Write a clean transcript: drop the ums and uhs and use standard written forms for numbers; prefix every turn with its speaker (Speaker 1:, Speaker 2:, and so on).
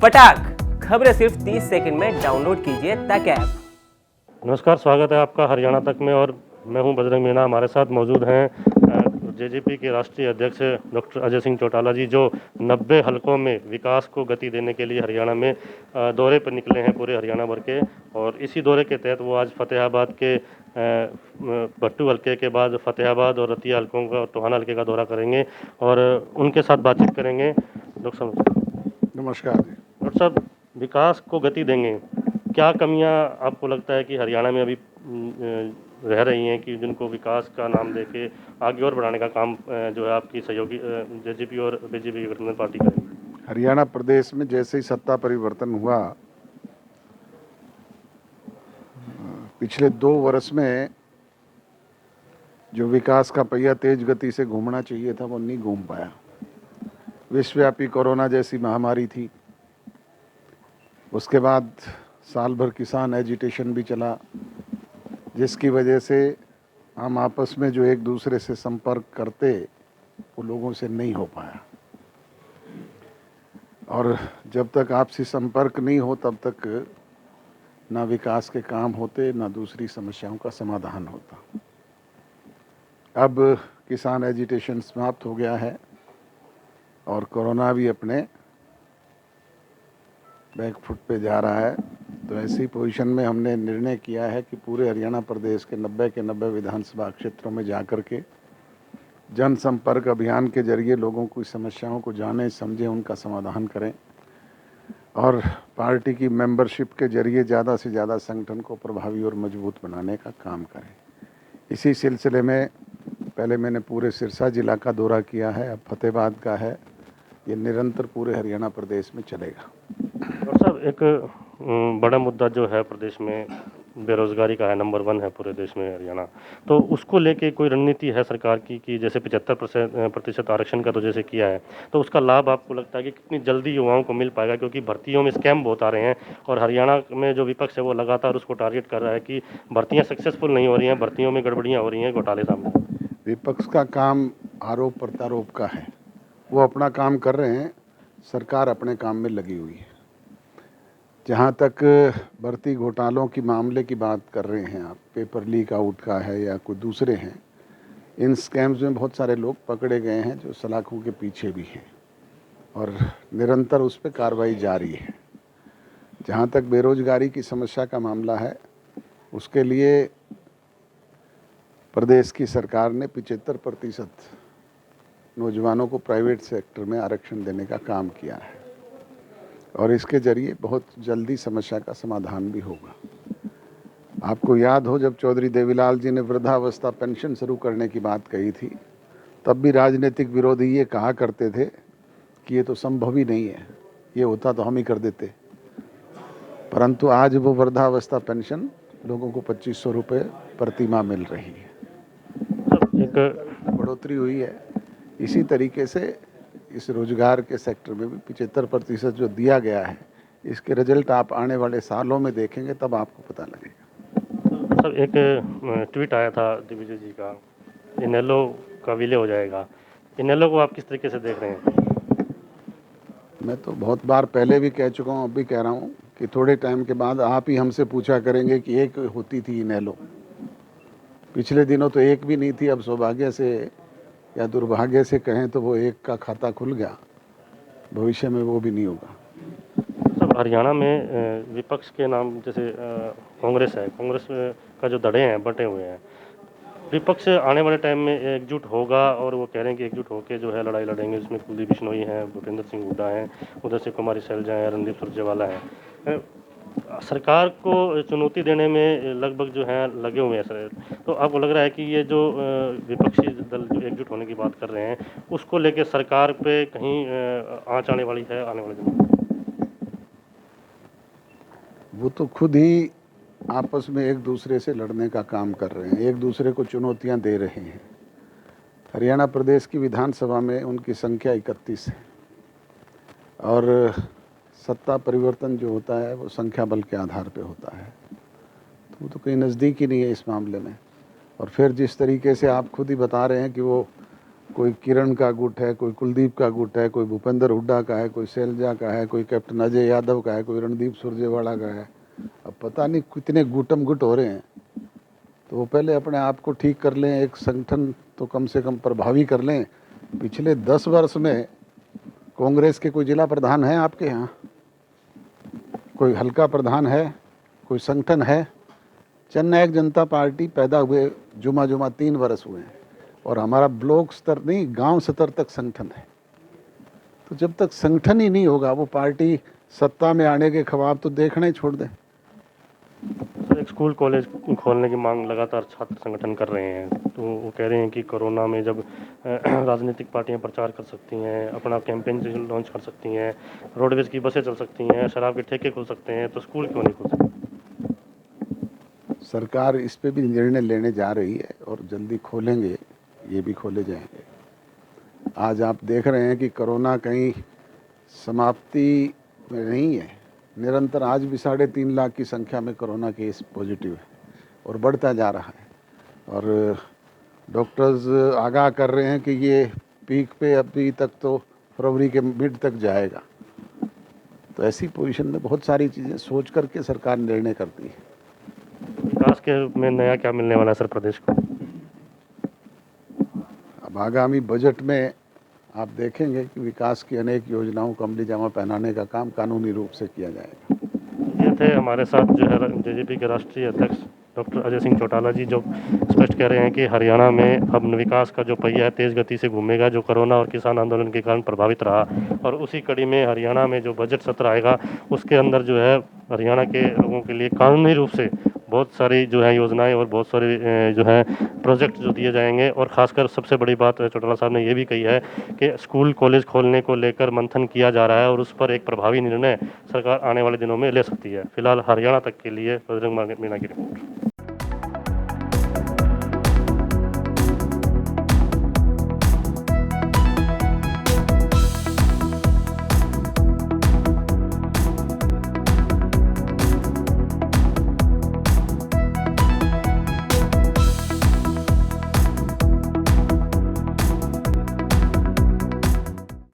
Speaker 1: फटाक खबरें सिर्फ 30 सेकंड में डाउनलोड कीजिए तक ऐप।
Speaker 2: नमस्कार, स्वागत है आपका हरियाणा तक में और मैं हूं बजरंग मीणा। हमारे साथ मौजूद हैं जेजेपी के राष्ट्रीय अध्यक्ष डॉक्टर अजय सिंह चौटाला जी, जो 90 हलकों में विकास को गति देने के लिए हरियाणा में दौरे पर निकले हैं पूरे हरियाणा भर के। और इसी दौरे के तहत वो आज फतेहाबाद के भट्टू हलके के बाद फतेहाबाद और रतिया हलकों का, टोहाना हलके का दौरा करेंगे और उनके साथ बातचीत करेंगे। डॉक्टर साहब
Speaker 3: नमस्कार जी।
Speaker 2: डॉक्टर साहब, विकास को गति देंगे, क्या कमियां आपको लगता है कि हरियाणा में अभी रह रही हैं कि जिनको विकास का नाम देके आगे और बढ़ाने का काम जो है आपकी सहयोगी जेजेपी और बीजेपी गठबंधन पार्टी करेगी?
Speaker 3: हरियाणा प्रदेश में जैसे ही सत्ता परिवर्तन हुआ, पिछले 2 वर्ष में जो विकास का पहिया तेज गति से घूमना चाहिए था वो नहीं घूम पाया। विश्वव्यापी कोरोना जैसी महामारी थी, उसके बाद साल भर किसान एजिटेशन भी चला, जिसकी वजह से हम आपस में जो एक दूसरे से संपर्क करते वो लोगों से नहीं हो पाया। और जब तक आपसी संपर्क नहीं हो तब तक ना विकास के काम होते, ना दूसरी समस्याओं का समाधान होता। अब किसान एजिटेशन समाप्त हो गया है और कोरोना भी अपने बैकफुट पे जा रहा है। तो ऐसी पोजीशन में हमने निर्णय किया है कि पूरे हरियाणा प्रदेश के 90 के 90 विधानसभा क्षेत्रों में जाकर के जनसंपर्क अभियान के जरिए लोगों की समस्याओं को जाने, समझें, उनका समाधान करें और पार्टी की मेंबरशिप के जरिए ज़्यादा से ज़्यादा संगठन को प्रभावी और मजबूत बनाने का काम करें। इसी सिलसिले में पहले मैंने पूरे सिरसा जिला का दौरा किया है, अब फतेहाबाद का है। ये निरंतर पूरे हरियाणा प्रदेश में चलेगा।
Speaker 2: डॉक्टर साहब, एक बड़ा मुद्दा जो है प्रदेश में बेरोजगारी का है, नंबर 1 है पूरे देश में हरियाणा। तो उसको लेके कोई रणनीति है सरकार की कि जैसे 75% आरक्षण का तो जैसे किया है, तो उसका लाभ आपको लगता है कि कितनी जल्दी युवाओं को मिल पाएगा? क्योंकि भर्तियों में स्कैम बहुत आ रहे हैं और हरियाणा में जो विपक्ष है वो लगातार उसको टारगेट कर रहा है कि भर्तियाँ सक्सेसफुल नहीं हो रही हैं, भर्तियों में गड़बड़ियाँ हो रही हैं, घोटाले सामने।
Speaker 3: विपक्ष का काम आरोप प्रत्यारोप का है, वो अपना काम कर रहे हैं, सरकार अपने काम में लगी हुई है। जहाँ तक भर्ती घोटालों की मामले की बात कर रहे हैं आप, पेपर लीक आउट का है या कोई दूसरे हैं, इन स्कैम्स में बहुत सारे लोग पकड़े गए हैं जो सलाखों के पीछे भी हैं और निरंतर उस पर कार्रवाई जारी है। जहाँ तक बेरोजगारी की समस्या का मामला है, उसके लिए प्रदेश की सरकार ने 75% नौजवानों को प्राइवेट सेक्टर में आरक्षण देने का काम किया है और इसके जरिए बहुत जल्दी समस्या का समाधान भी होगा। आपको याद हो, जब चौधरी देवीलाल जी ने वृद्धावस्था पेंशन शुरू करने की बात कही थी, तब भी राजनीतिक विरोधी ये कहा करते थे कि ये तो संभव ही नहीं है, ये होता तो हम ही कर देते। परंतु आज वो वृद्धावस्था पेंशन लोगों को 2500 रुपये प्रति माह मिल रही है। एक बढ़ोतरी हुई है। इसी तरीके से इस रोजगार के सेक्टर में भी 75% जो दिया गया है, इसके रिजल्ट आप आने वाले सालों में देखेंगे, तब आपको पता लगेगा।
Speaker 2: सर, एक ट्वीट आया था दिग्विजय जी का, इनेलो का विलय हो जाएगा। इनेलो को आप किस तरीके से देख रहे हैं?
Speaker 3: मैं तो बहुत बार पहले भी कह चुका हूँ, अब भी कह रहा हूँ कि थोड़े टाइम के बाद आप ही हमसे पूछा करेंगे कि एक होती थी इनेलो। पिछले दिनों तो एक भी नहीं थी, अब सौभाग्य से या दुर्भाग्य से कहें तो वो एक का खाता खुल गया। भविष्य में वो भी नहीं होगा।
Speaker 2: सब हरियाणा में विपक्ष के नाम जैसे कांग्रेस है, कांग्रेस का जो धड़े हैं बटे हुए हैं। विपक्ष आने वाले टाइम में एकजुट होगा और वो कह रहे हैं कि एकजुट होकर जो है लड़ाई लड़ेंगे। इसमें कुलदीप बिश्नोई हैं, भूपेंद्र सिंह हुड्डा हैं, उधर से कुमारी सैलजा हैं, रणदीप सुरजेवाला हैं। सरकार को चुनौती देने में लगभग जो है लगे हुए हैं सर। तो आपको लग रहा है कि ये जो विपक्षी दल जो एकजुट होने की बात कर रहे हैं, उसको लेके सरकार पे कहीं आंच आने वाली है आने वाले दिनों में?
Speaker 3: वो तो खुद ही आपस में एक दूसरे से लड़ने का काम कर रहे हैं, एक दूसरे को चुनौतियां दे रहे हैं। हरियाणा प्रदेश की विधानसभा में उनकी संख्या 31 है और सत्ता परिवर्तन जो होता है वो संख्या बल के आधार पे होता है। तो वो तो कहीं नज़दीक ही नहीं है इस मामले में। और फिर जिस तरीके से आप खुद ही बता रहे हैं कि वो कोई किरण का गुट है, कोई कुलदीप का गुट है, कोई भूपेंद्र हुड्डा का है, कोई शैलजा का है, कोई कैप्टन अजय यादव का है, कोई रणदीप सुरजेवाला का है। अब पता नहीं कितने गुटम गुट हो रहे हैं। तो वो पहले अपने आप को ठीक कर लें, एक संगठन तो कम से कम प्रभावी कर लें। पिछले 10 वर्ष में कांग्रेस के कोई जिला प्रधान है आपके यहाँ? कोई हल्का प्रधान है? कोई संगठन है? जननायक जनता पार्टी पैदा हुए जुमा 3 वर्ष हुए हैं और हमारा ब्लॉक स्तर नहीं, गांव स्तर तक संगठन है। तो जब तक संगठन ही नहीं होगा, वो पार्टी सत्ता में आने के ख्वाब तो देखना ही छोड़ दें।
Speaker 2: सर, एक स्कूल कॉलेज खोलने की मांग लगातार छात्र संगठन कर रहे हैं। तो वो कह रहे हैं कि कोरोना में जब राजनीतिक पार्टियां प्रचार कर सकती हैं, अपना कैंपेन लॉन्च कर सकती हैं, रोडवेज की बसें चल सकती हैं, शराब के ठेके खुल सकते हैं, तो स्कूल क्यों नहीं खुल सकते?
Speaker 3: सरकार इस पे भी निर्णय लेने जा रही है और जल्दी खोलेंगे, ये भी खोले जाएंगे। आज आप देख रहे हैं कि कोरोना कहीं समाप्ति में नहीं है। निरंतर आज भी 3.5 लाख की संख्या में कोरोना केस पॉजिटिव है और बढ़ता जा रहा है। और डॉक्टर्स आगाह कर रहे हैं कि ये पीक पे अभी तक तो फरवरी के मिड तक जाएगा। तो ऐसी पोजीशन में बहुत सारी चीज़ें सोच करके सरकार निर्णय करती है।
Speaker 2: विकास के में नया क्या मिलने वाला है सर प्रदेश को?
Speaker 3: अब आगामी बजट में आप देखेंगे कि विकास की अनेक योजनाओं को अमली जामा पहनाने का काम कानूनी रूप से किया जाएगा।
Speaker 2: ये थे हमारे साथ जो है जेजेपी के राष्ट्रीय अध्यक्ष डॉक्टर अजय सिंह चौटाला जी, जो स्पष्ट कह रहे हैं कि हरियाणा में अब विकास का जो पहिया है तेज़ गति से घूमेगा, जो कोरोना और किसान आंदोलन के कारण प्रभावित रहा। और उसी कड़ी में हरियाणा में जो बजट सत्र आएगा उसके अंदर जो है हरियाणा के लोगों के लिए कानूनी रूप से बहुत सारी जो है योजनाएं और बहुत सारे जो है प्रोजेक्ट जो दिए जाएंगे। और खासकर सबसे बड़ी बात चौटाला साहब ने ये भी कही है कि स्कूल कॉलेज खोलने को लेकर मंथन किया जा रहा है और उस पर एक प्रभावी निर्णय सरकार आने वाले दिनों में ले सकती है। फिलहाल हरियाणा तक के लिए बजरंग मीणा की रिपोर्ट।